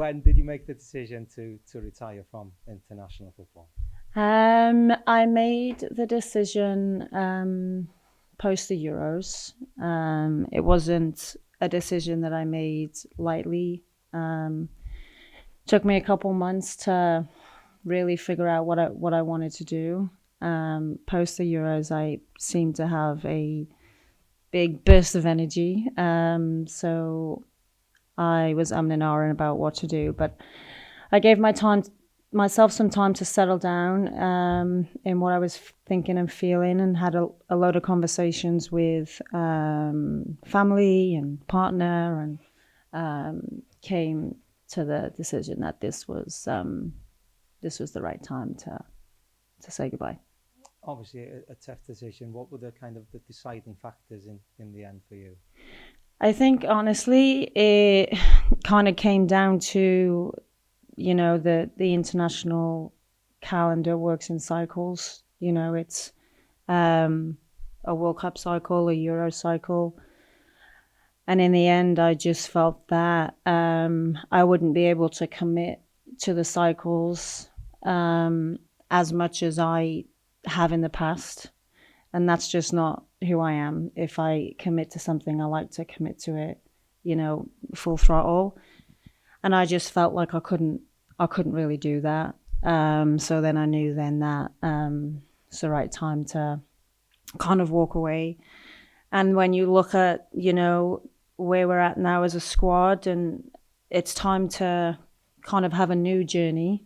When did you make the decision to retire from international football? I made the decision post the Euros. It wasn't a decision that I made lightly. Took me a couple months to really figure out what I wanted to do. Post the Euros, I seemed to have a big burst of energy. So I was umming and ahhing about what to do, but I gave myself some time to settle down in what I was thinking and feeling, and had a load of conversations with family and partner, and came to the decision that this was the right time to say goodbye. Obviously, a tough decision. What were the kind of the deciding factors in the end for you? I think honestly, it kind of came down to, the international calendar works in cycles. It's a World Cup cycle, a Euro cycle. And in the end, I just felt that I wouldn't be able to commit to the cycles as much as I have in the past. And that's just not who I am. If I commit to something, I like to commit to it, full throttle. And I just felt like I couldn't really do that. So then I knew then that it's the right time to kind of walk away. And when you look at, where we're at now as a squad, and it's time to kind of have a new journey,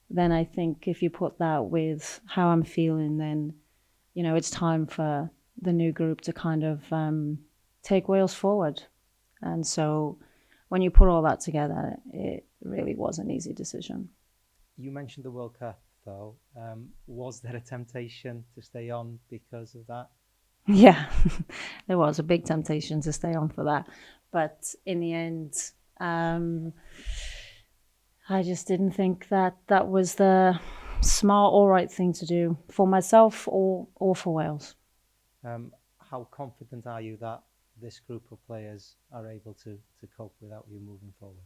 then I think if you put that with how I'm feeling, then, it's time for the new group to kind of take Wales forward. And so when you put all that together, it really was an easy decision. You mentioned the World Cup, though. Was there a temptation to stay on because of that? Yeah, there was a big temptation to stay on for that. But in the end, I just didn't think that was the smart or right thing to do for myself or for Wales. How confident are you that this group of players are able to cope without you moving forward?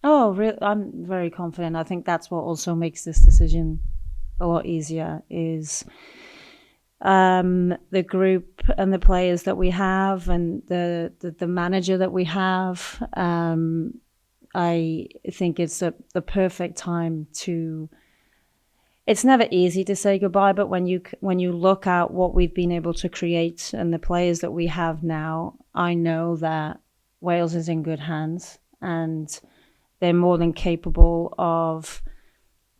Oh, really? I'm very confident. I think that's what also makes this decision a lot easier is the group and the players that we have, and the manager that we have. I think it's the perfect time to. It's never easy to say goodbye, but when you look at what we've been able to create and the players that we have now, I know that Wales is in good hands, and they're more than capable of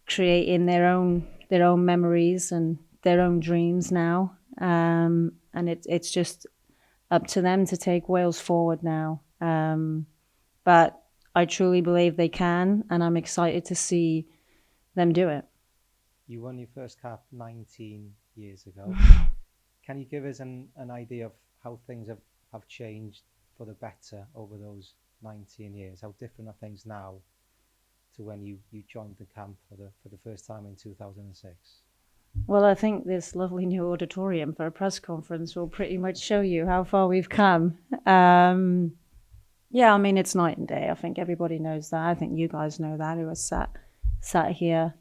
creating their own memories and their own dreams now. And it's just up to them to take Wales forward now. But I truly believe they can, and I'm excited to see them do it. You won your first cap 19 years ago. Can you give us an idea of how things have changed for the better over those 19 years? How different are things now to when you joined the camp for the first time in 2006? Well, I think this lovely new auditorium for a press conference will pretty much show you how far we've come. Yeah, I mean, it's night and day. I think everybody knows that. I think you guys know that, who are sat here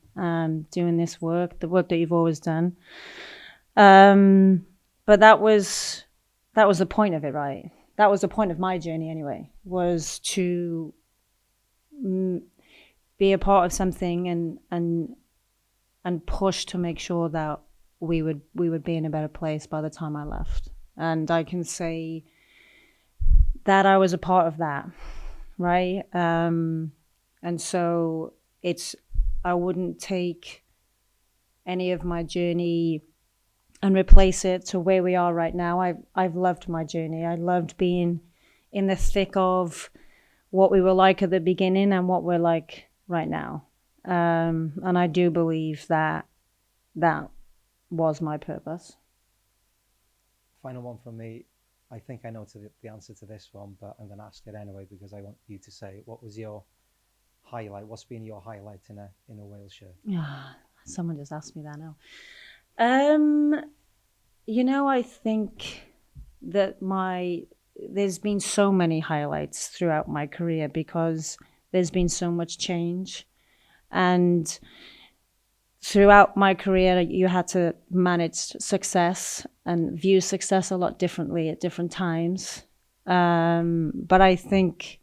doing this work, the work that you've always done. But that was the point of it, right? That was the point of my journey anyway, was to be a part of something and push to make sure that we would be in a better place by the time I left. And I can say that I was a part of that, right? And so I wouldn't take any of my journey and replace it to where we are right now. I've loved my journey. I loved being in the thick of what we were like at the beginning and what we're like right now. And I do believe that was my purpose. Final one from me. I think I know the answer to this one, but I'm going to ask it anyway because I want you to say, what was your highlight? What's been your highlight in a Wales shirt? Someone just asked me that now. I think that there's been so many highlights throughout my career because there's been so much change. And throughout my career, you had to manage success and view success a lot differently at different times. But I think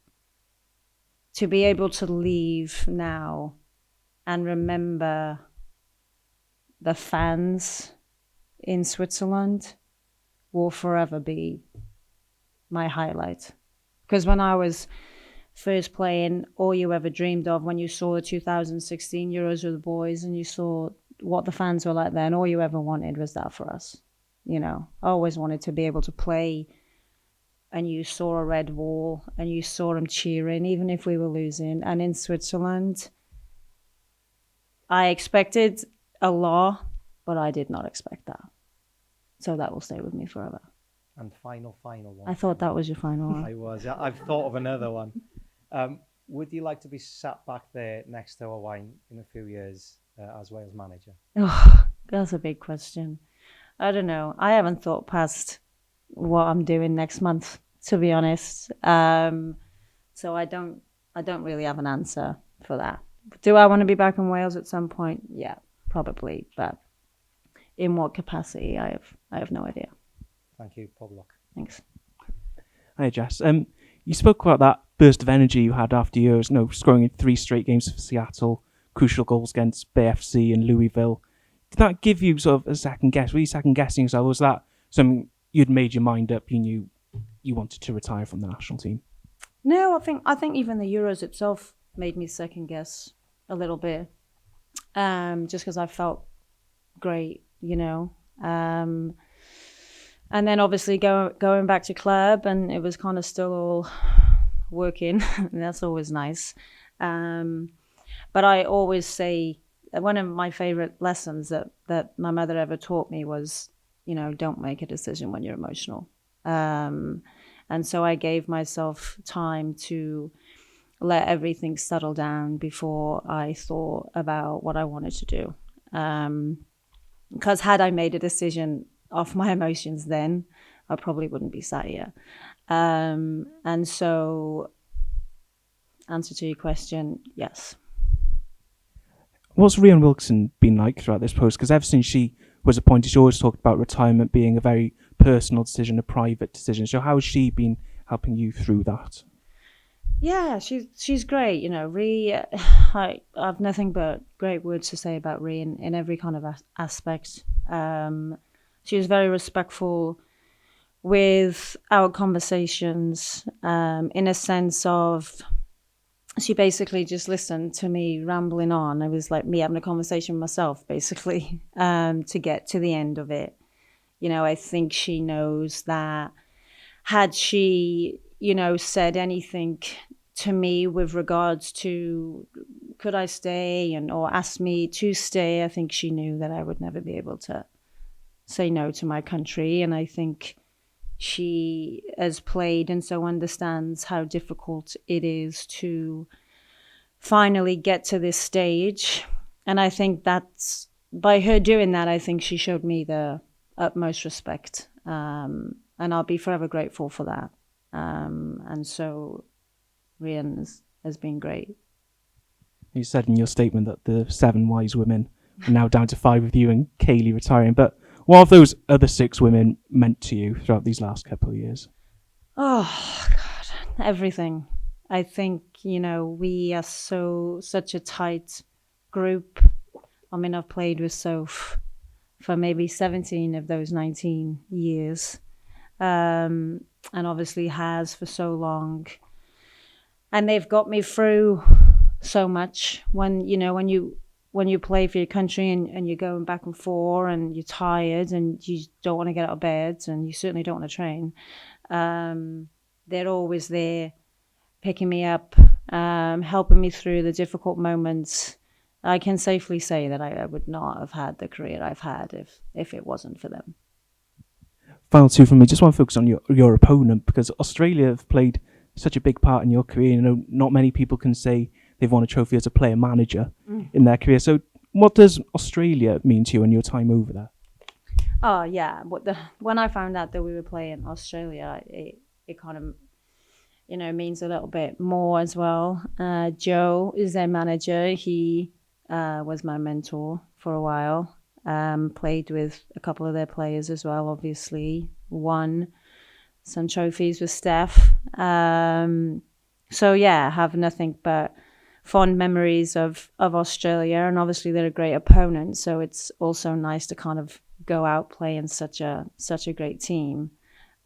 to be able to leave now and remember the fans in Switzerland will forever be my highlight. Because when I was first playing, all you ever dreamed of when you saw the 2016 Euros with the boys and you saw what the fans were like then, all you ever wanted was that for us. You know, I always wanted to be able to play and you saw a red wall and you saw them cheering, even if we were losing. And in Switzerland, I expected a lot, but I did not expect that. So that will stay with me forever. And final one. I thought that was your final one. I was. I've thought of another one. Would you like to be sat back there next to Owain in a few years as Wales manager? Oh, that's a big question. I don't know. I haven't thought past what I'm doing next month, to be honest. So I don't really have an answer for that. Do I want to be back in Wales at some point? Yeah, probably. But in what capacity? I have no idea. Thank you, Paul Block. Thanks. Hi, Jess. You spoke about that burst of energy you had after years, scoring in 3 straight games for Seattle, crucial goals against BFC and Louisville. Did that give you sort of a second guess? Were you second guessing yourself? Was that something you'd made your mind up? You knew you wanted to retire from the national team? No, I think even the Euros itself made me second guess a little bit, just because I felt great, and then obviously going back to club, and it was kind of still all working. And that's always nice. But I always say one of my favorite lessons that my mother ever taught me was, don't make a decision when you're emotional. And so I gave myself time to let everything settle down before I thought about what I wanted to do. Because had I made a decision off my emotions then, I probably wouldn't be sat here. And so, answer to your question, yes. What's Rian Wilkinson been like throughout this post? Because ever since she was appointed, she always talked about retirement being a very personal decision, a private decision. So how has she been helping you through that? Yeah, she's great. I have nothing but great words to say about Ri in every kind of aspect. She was very respectful with our conversations, in a sense of she basically just listened to me rambling on. It was like me having a conversation with myself, basically, to get to the end of it. I think she knows that had she, said anything to me with regards to could I stay or asked me to stay, I think she knew that I would never be able to say no to my country. And I think she has played and so understands how difficult it is to finally get to this stage. And I think that's by her doing that, I think she showed me the utmost respect. And I'll be forever grateful for that. And so Rian has been great. You said in your statement that the 7 wise women are now down to 5 with you and Kaylee retiring. But what have those other 6 women meant to you throughout these last couple of years? Oh, God, everything. I think, we are such a tight group. I mean, I've played with Soph for maybe 17 of those 19 years. And obviously has for so long. And they've got me through so much. When you play for your country and you're going back and forth and you're tired and you don't want to get out of bed and you certainly don't want to train, they're always there picking me up, helping me through the difficult moments. I can safely say that I would not have had the career I've had if it wasn't for them. Final 2 from me. Just want to focus on your opponent, because Australia have played such a big part in your career. Not many people can say they've won a trophy as a player manager in their career. So what does Australia mean to you and your time over there? Oh, yeah. When I found out that we were playing Australia, it kind of, means a little bit more as well. Joe is their manager. He was my mentor for a while. Played with a couple of their players as well, obviously. Won some trophies with Steph. So yeah, I have nothing but fond memories of Australia, and obviously they're a great opponent. So it's also nice to kind of go out playing such a great team.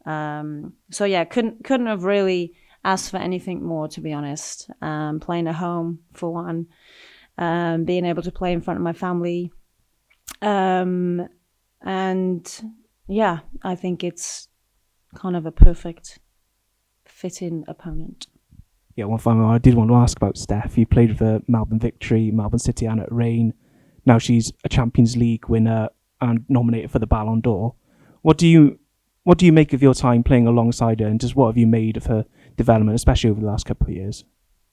So yeah, couldn't have really asked for anything more, to be honest. Playing at home for one, being able to play in front of my family, and yeah, I think it's kind of a perfect fitting opponent. Yeah, one final I did want to ask about Steph. You played for Melbourne Victory, Melbourne City and at Reign. Now she's a Champions League winner and nominated for the Ballon d'Or. What do you make of your time playing alongside her, and just what have you made of her development, especially over the last couple of years?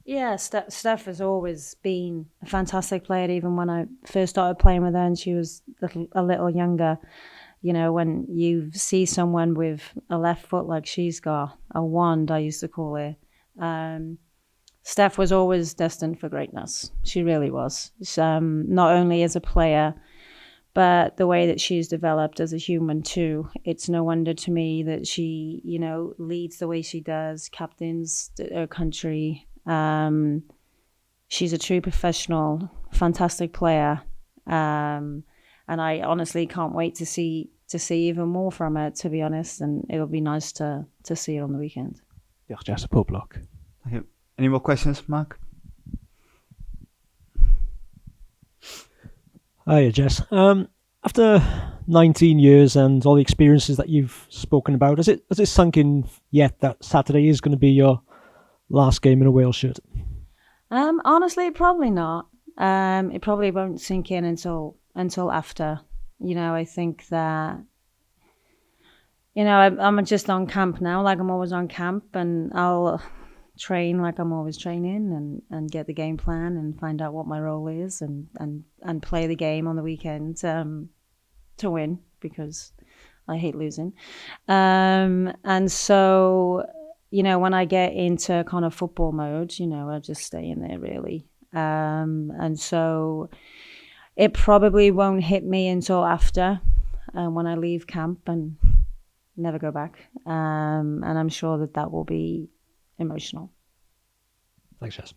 Yeah, Steph has always been a fantastic player, even when I first started playing with her and she was a little younger. When you see someone with a left foot like she's got, a wand, I used to call it, Steph was always destined for greatness. She really was. Not only as a player, but the way that she's developed as a human too. It's no wonder to me that she, leads the way she does, captains her country. She's a true professional, fantastic player. And I honestly can't wait to see even more from her, to be honest. And it'll be nice to see her on the weekend. Diolch, Jess, pob luck. Thank you. Any more questions, Mark? Hiya, Jess. After 19 years and all the experiences that you've spoken about, has it sunk in yet that Saturday is going to be your last game in a Wales shirt? Honestly, probably not. It probably won't sink in until after. I think that I'm just on camp now, like I'm always on camp, and I'll train like I'm always training and get the game plan and find out what my role is and play the game on the weekend to win, because I hate losing. And so, when I get into kind of football mode, I'll just stay in there really. And so it probably won't hit me until after, when I leave camp and never go back. And I'm sure that will be emotional. Thanks, Jess.